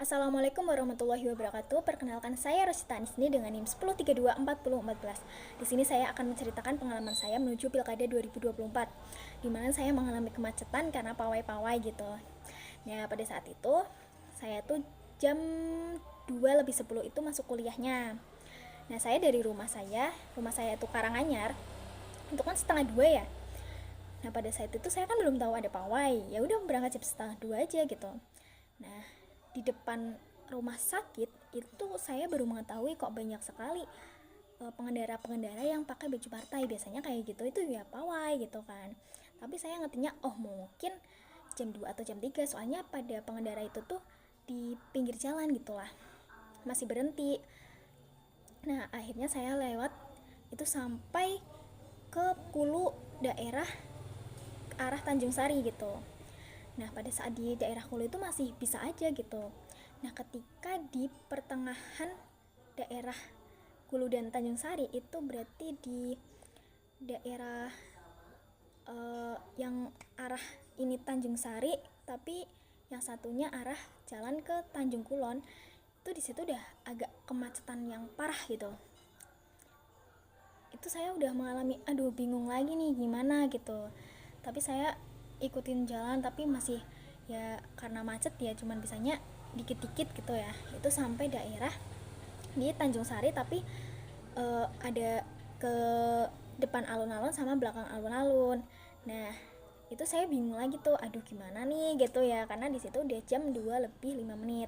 Assalamualaikum warahmatullahi wabarakatuh. Perkenalkan, saya Rosita Anisni dengan NIM 10324014. Di sini saya akan menceritakan pengalaman saya menuju Pilkada 2024, di mana saya mengalami kemacetan karena pawai-pawai gitu. Nah, pada saat itu saya tuh jam 2:10 itu masuk kuliahnya. Nah, saya dari rumah saya tuh Karanganyar, itu kan setengah 2 ya. Nah, pada saat itu saya kan belum tahu ada pawai. Ya udah berangkat jam setengah 2 aja gitu. Nah, di depan rumah sakit itu saya baru mengetahui kok banyak sekali pengendara-pengendara yang pakai baju partai. Biasanya kayak gitu itu ya pawai gitu kan. Tapi saya ngertinya oh mungkin jam 2 atau jam 3, soalnya pada pengendara itu tuh di pinggir jalan gitulah. Masih berhenti. Nah, akhirnya saya lewat itu sampai ke Kulu daerah arah Tanjung Sari gitu. Nah, pada saat di daerah Kulu itu masih bisa aja gitu. Nah, ketika di pertengahan daerah Kulu dan Tanjung Sari itu berarti di daerah yang arah ini Tanjung Sari, tapi yang satunya arah jalan ke Tanjung Kulon. Itu di situ udah agak kemacetan yang parah gitu. Itu saya udah mengalami aduh bingung lagi nih gimana gitu. Tapi saya ikutin jalan tapi masih ya karena macet ya cuman bisanya dikit-dikit gitu ya. Itu sampai daerah di Tanjung Sari tapi ada ke depan alun-alun sama belakang alun-alun. Nah, itu saya bingung lagi tuh, aduh gimana nih gitu ya, karena di situ udah jam 2:05.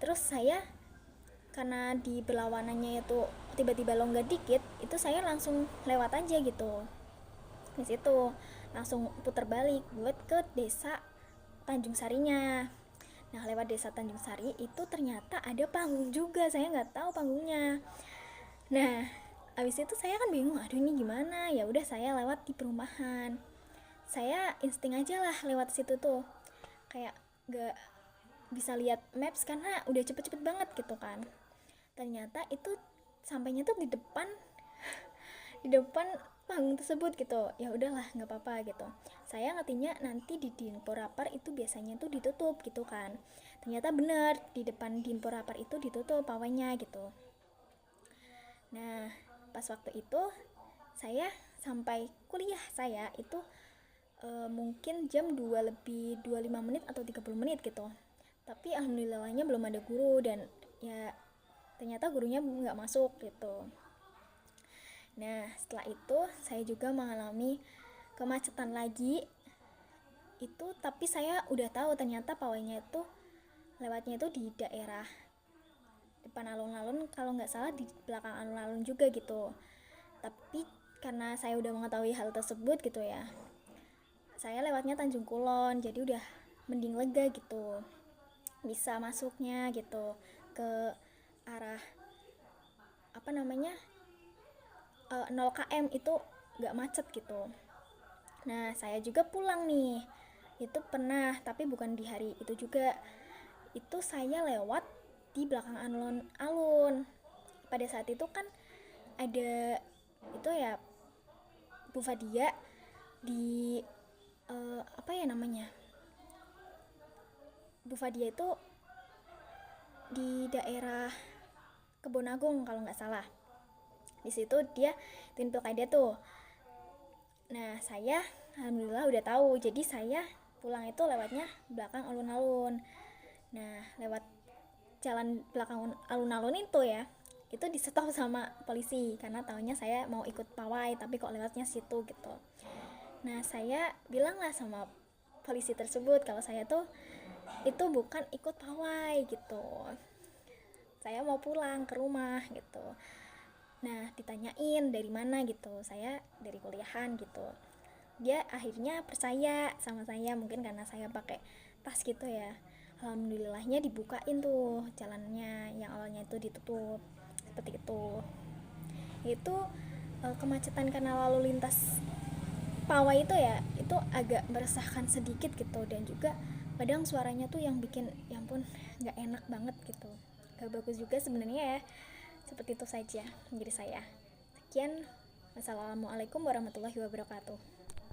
Terus saya karena di berlawanannya itu tiba-tiba longgar dikit, itu saya langsung lewat aja gitu. Di situ langsung putar balik buat ke desa Tanjung Sarinya. Nah, lewat desa Tanjung Sari itu ternyata ada panggung juga, saya nggak tahu panggungnya. Nah, abis itu saya kan bingung, aduh ini gimana. Ya udah saya lewat di perumahan. Saya insting aja lah lewat situ tuh, kayak nggak bisa lihat maps karena udah cepet-cepet banget gitu kan. Ternyata itu sampainya tuh di depan panggung tersebut gitu. Ya udahlah nggak apa-apa gitu, saya ngertinya nanti di Dinporapar itu biasanya tuh ditutup gitu kan. Ternyata bener di depan Dinporapar itu ditutup pawainya gitu. Nah, pas waktu itu saya sampai kuliah saya itu mungkin jam 2:25 atau 30 menit gitu. Tapi alhamdulillahnya belum ada guru dan ya ternyata gurunya nggak masuk gitu. Nah, setelah itu saya juga mengalami kemacetan lagi itu, tapi saya udah tahu ternyata pawainya itu lewatnya itu di daerah depan alun-alun, kalau nggak salah di belakang alun-alun juga gitu. Tapi karena saya udah mengetahui hal tersebut gitu ya, saya lewatnya Tanjung Kulon, jadi udah mending lega gitu, bisa masuknya gitu ke arah apa namanya 0 km itu gak macet gitu. Nah, saya juga pulang nih, itu pernah, tapi bukan di hari itu juga. Itu saya lewat di belakang alun-alun. Pada saat itu kan ada itu ya Bu Fadia di apa ya namanya, Bu Fadia itu di daerah Kebon Agung kalau nggak salah. Di situ dia tim pilkada tuh. Nah, saya alhamdulillah udah tahu, jadi saya pulang itu lewatnya belakang alun-alun. Nah, lewat jalan belakang alun-alun itu di stop sama polisi karena taunya saya mau ikut pawai tapi kok lewatnya situ gitu. Nah, saya bilang lah sama polisi tersebut kalau saya tuh itu bukan ikut pawai gitu, saya mau pulang ke rumah gitu. Nah, ditanyain dari mana gitu, saya dari kuliahan gitu. Dia akhirnya percaya sama saya, mungkin karena saya pakai tas gitu ya. Alhamdulillahnya dibukain tuh jalannya yang awalnya itu ditutup seperti itu kemacetan karena lalu lintas pawai itu ya, itu agak meresahkan sedikit gitu. Dan juga kadang suaranya tuh yang bikin ya ampun nggak enak banget gitu, gak bagus juga sebenarnya ya. Seperti itu saja dari saya. Sekian, wassalamualaikum warahmatullahi wabarakatuh.